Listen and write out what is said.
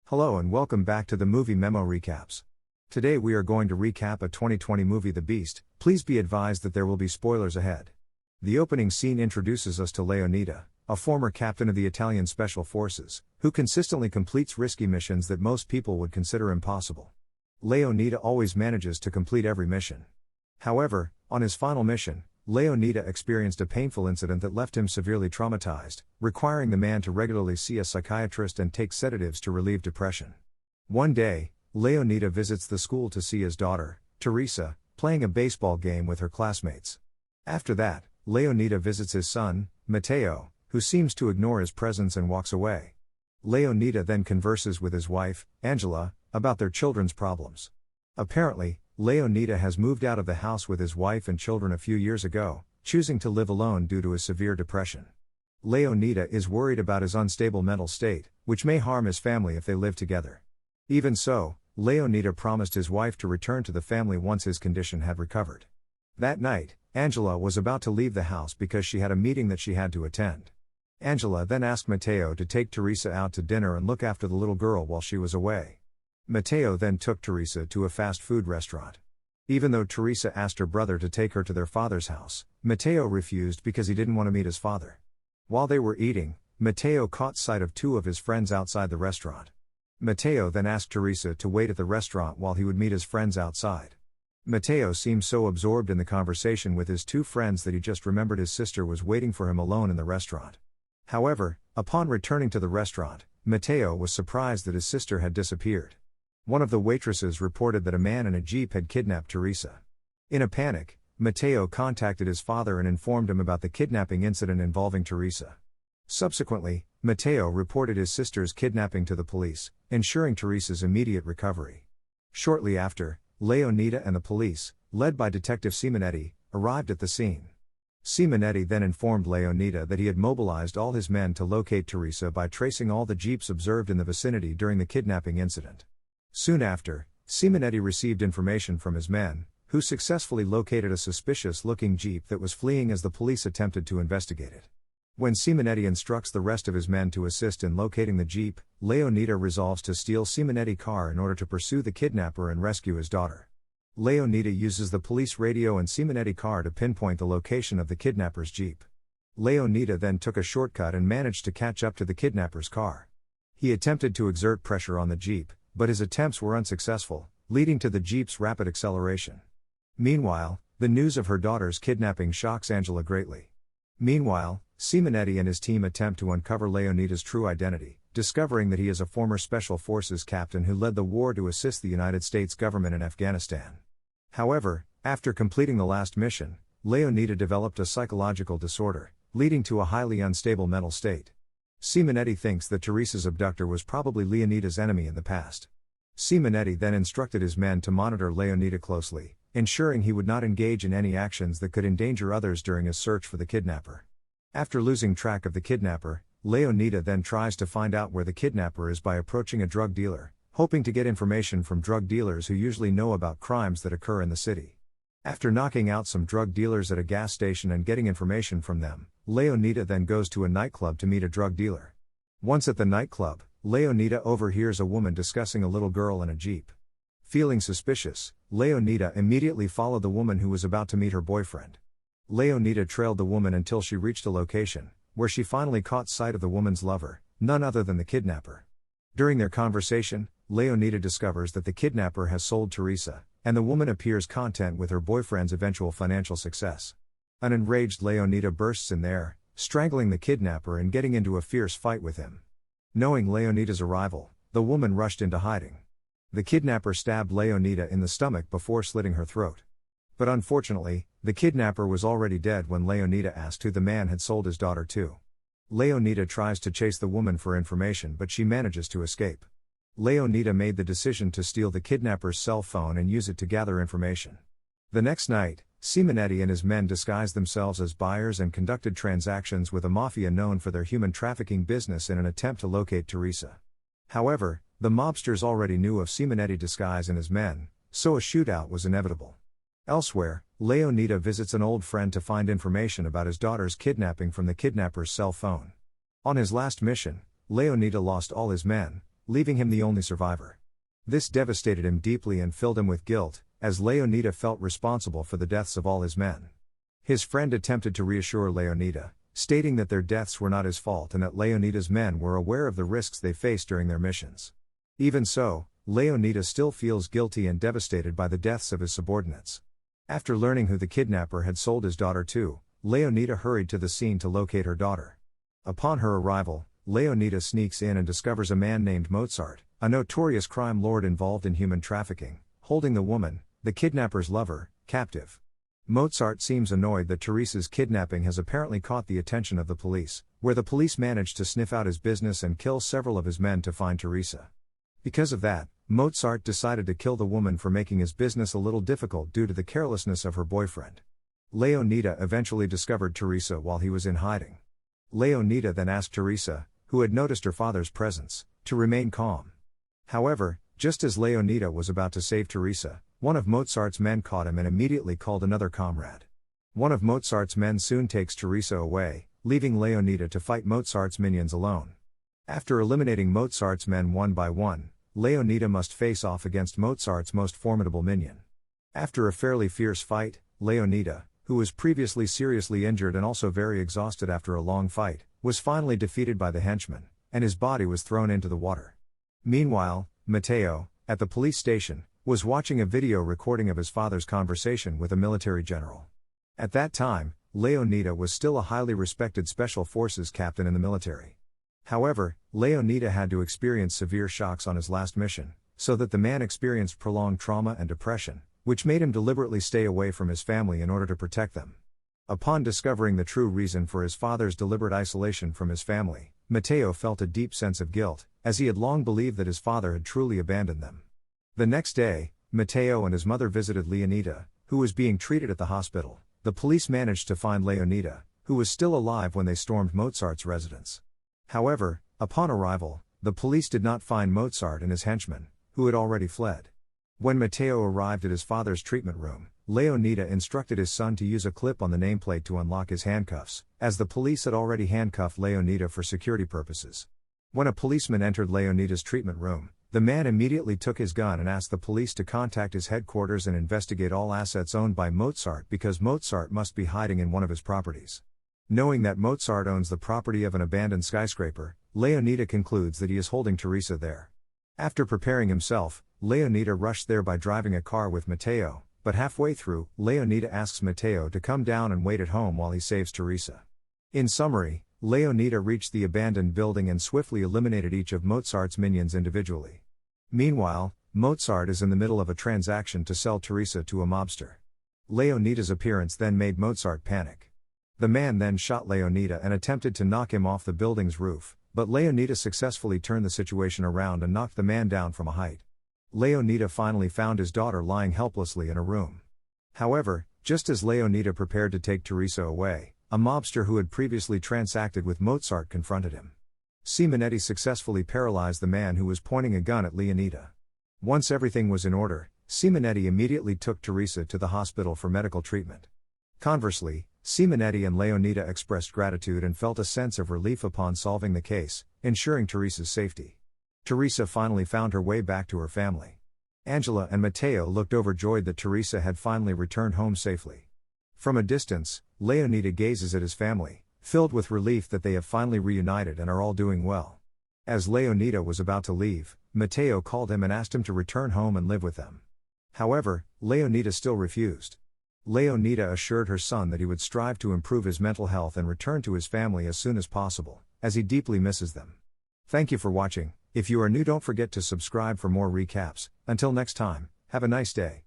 Hello and welcome back to the Movie Memo Recaps. Today we are going to recap a 2020 movie The Beast. Please be advised that there will be spoilers ahead. The opening scene introduces us to Leonida, a former captain of the Italian Special Forces, who consistently completes risky missions that most people would consider impossible. Leonida always manages to complete every mission. However, on his final mission, Leonida experienced a painful incident that left him severely traumatized, requiring the man to regularly see a psychiatrist and take sedatives to relieve depression. One day, Leonida visits the school to see his daughter, Teresa, playing a baseball game with her classmates. After that, Leonida visits his son, Matteo, who seems to ignore his presence and walks away. Leonida then converses with his wife, Angela, about their children's problems. Apparently, Leonida has moved out of the house with his wife and children a few years ago, choosing to live alone due to his severe depression. Leonida is worried about his unstable mental state, which may harm his family if they live together. Even so, Leonida promised his wife to return to the family once his condition had recovered. That night, Angela was about to leave the house because she had a meeting that she had to attend. Angela then asked Matteo to take Teresa out to dinner and look after the little girl while she was away. Matteo then took Teresa to a fast food restaurant. Even though Teresa asked her brother to take her to their father's house, Matteo refused because he didn't want to meet his father. While they were eating, Matteo caught sight of two of his friends outside the restaurant. Matteo then asked Teresa to wait at the restaurant while he would meet his friends outside. Matteo seemed so absorbed in the conversation with his two friends that he just remembered his sister was waiting for him alone in the restaurant. However, upon returning to the restaurant, Matteo was surprised that his sister had disappeared. One of the waitresses reported that a man in a jeep had kidnapped Teresa. In a panic, Matteo contacted his father and informed him about the kidnapping incident involving Teresa. Subsequently, Matteo reported his sister's kidnapping to the police, ensuring Teresa's immediate recovery. Shortly after, Leonida and the police, led by Detective Simonetti, arrived at the scene. Simonetti then informed Leonida that he had mobilized all his men to locate Teresa by tracing all the jeeps observed in the vicinity during the kidnapping incident. Soon after, Simonetti received information from his men, who successfully located a suspicious-looking jeep that was fleeing as the police attempted to investigate it. When Simonetti instructs the rest of his men to assist in locating the jeep, Leonida resolves to steal Simonetti's car in order to pursue the kidnapper and rescue his daughter. Leonida uses the police radio and Simonetti's car to pinpoint the location of the kidnapper's jeep. Leonida then took a shortcut and managed to catch up to the kidnapper's car. He attempted to exert pressure on the jeep, but his attempts were unsuccessful, leading to the jeep's rapid acceleration. Meanwhile, the news of her daughter's kidnapping shocks Angela greatly. Meanwhile, Simonetti and his team attempt to uncover Leonida's true identity, discovering that he is a former Special Forces captain who led the war to assist the United States government in Afghanistan. However, after completing the last mission, Leonida developed a psychological disorder, leading to a highly unstable mental state. Simonetti thinks that Teresa's abductor was probably Leonida's enemy in the past. Simonetti then instructed his men to monitor Leonida closely, ensuring he would not engage in any actions that could endanger others during his search for the kidnapper. After losing track of the kidnapper, Leonida then tries to find out where the kidnapper is by approaching a drug dealer, hoping to get information from drug dealers who usually know about crimes that occur in the city. After knocking out some drug dealers at a gas station and getting information from them, Leonida then goes to a nightclub to meet a drug dealer. Once at the nightclub, Leonida overhears a woman discussing a little girl in a jeep. Feeling suspicious, Leonida immediately followed the woman who was about to meet her boyfriend. Leonida trailed the woman until she reached a location, where she finally caught sight of the woman's lover, none other than the kidnapper. During their conversation, Leonida discovers that the kidnapper has sold Teresa, and the woman appears content with her boyfriend's eventual financial success. An enraged Leonida bursts in there, strangling the kidnapper and getting into a fierce fight with him. Knowing Leonida's arrival, the woman rushed into hiding. The kidnapper stabbed Leonida in the stomach before slitting her throat. But unfortunately, the kidnapper was already dead when Leonida asked who the man had sold his daughter to. Leonida tries to chase the woman for information, but she manages to escape. Leonida made the decision to steal the kidnapper's cell phone and use it to gather information. The next night, Simonetti and his men disguised themselves as buyers and conducted transactions with a mafia known for their human trafficking business in an attempt to locate Teresa. However, the mobsters already knew of Simonetti's disguise and his men, so a shootout was inevitable. Elsewhere, Leonida visits an old friend to find information about his daughter's kidnapping from the kidnapper's cell phone. On his last mission, Leonida lost all his men, leaving him the only survivor. This devastated him deeply and filled him with guilt, as Leonida felt responsible for the deaths of all his men. His friend attempted to reassure Leonida, stating that their deaths were not his fault and that Leonida's men were aware of the risks they faced during their missions. Even so, Leonida still feels guilty and devastated by the deaths of his subordinates. After learning who the kidnapper had sold his daughter to, Leonida hurried to the scene to locate her daughter. Upon her arrival, Leonida sneaks in and discovers a man named Mozart, a notorious crime lord involved in human trafficking, holding the woman, the kidnapper's lover, captive. Mozart seems annoyed that Teresa's kidnapping has apparently caught the attention of the police, where the police managed to sniff out his business and kill several of his men to find Teresa. Because of that, Mozart decided to kill the woman for making his business a little difficult due to the carelessness of her boyfriend. Leonida eventually discovered Teresa while he was in hiding. Leonida then asked Teresa, who had noticed her father's presence, to remain calm. However, just as Leonida was about to save Teresa, one of Mozart's men caught him and immediately called another comrade. One of Mozart's men soon takes Teresa away, leaving Leonida to fight Mozart's minions alone. After eliminating Mozart's men one by one, Leonida must face off against Mozart's most formidable minion. After a fairly fierce fight, Leonida, who was previously seriously injured and also very exhausted after a long fight, was finally defeated by the henchman, and his body was thrown into the water. Meanwhile, Matteo, at the police station, was watching a video recording of his father's conversation with a military general. At that time, Leonida was still a highly respected special forces captain in the military. However, Leonida had to experience severe shocks on his last mission, so that the man experienced prolonged trauma and depression, which made him deliberately stay away from his family in order to protect them. Upon discovering the true reason for his father's deliberate isolation from his family, Matteo felt a deep sense of guilt, as he had long believed that his father had truly abandoned them. The next day, Matteo and his mother visited Leonida, who was being treated at the hospital. The police managed to find Leonida, who was still alive when they stormed Mozart's residence. However, upon arrival, the police did not find Mozart and his henchmen, who had already fled. When Matteo arrived at his father's treatment room, Leonida instructed his son to use a clip on the nameplate to unlock his handcuffs, as the police had already handcuffed Leonida for security purposes. When a policeman entered Leonida's treatment room, the man immediately took his gun and asked the police to contact his headquarters and investigate all assets owned by Mozart because Mozart must be hiding in one of his properties. Knowing that Mozart owns the property of an abandoned skyscraper, Leonida concludes that he is holding Teresa there. After preparing himself, Leonida rushed there by driving a car with Matteo, but halfway through, Leonida asks Matteo to come down and wait at home while he saves Teresa. In summary, Leonida reached the abandoned building and swiftly eliminated each of Mozart's minions individually. Meanwhile, Mozart is in the middle of a transaction to sell Teresa to a mobster. Leonida's appearance then made Mozart panic. The man then shot Leonida and attempted to knock him off the building's roof, but Leonida successfully turned the situation around and knocked the man down from a height. Leonida finally found his daughter lying helplessly in a room. However, just as Leonida prepared to take Teresa away, a mobster who had previously transacted with Mozart confronted him. Simonetti successfully paralyzed the man who was pointing a gun at Leonida. Once everything was in order, Simonetti immediately took Teresa to the hospital for medical treatment. Conversely, Simonetti and Leonida expressed gratitude and felt a sense of relief upon solving the case, ensuring Teresa's safety. Teresa finally found her way back to her family. Angela and Matteo looked overjoyed that Teresa had finally returned home safely. From a distance, Leonida gazes at his family, filled with relief that they have finally reunited and are all doing well. As Leonida was about to leave, Matteo called him and asked him to return home and live with them. However, Leonida still refused. Leonida assured her son that he would strive to improve his mental health and return to his family as soon as possible, as he deeply misses them. Thank you for watching. If you are new, don't forget to subscribe for more recaps. Until next time, have a nice day.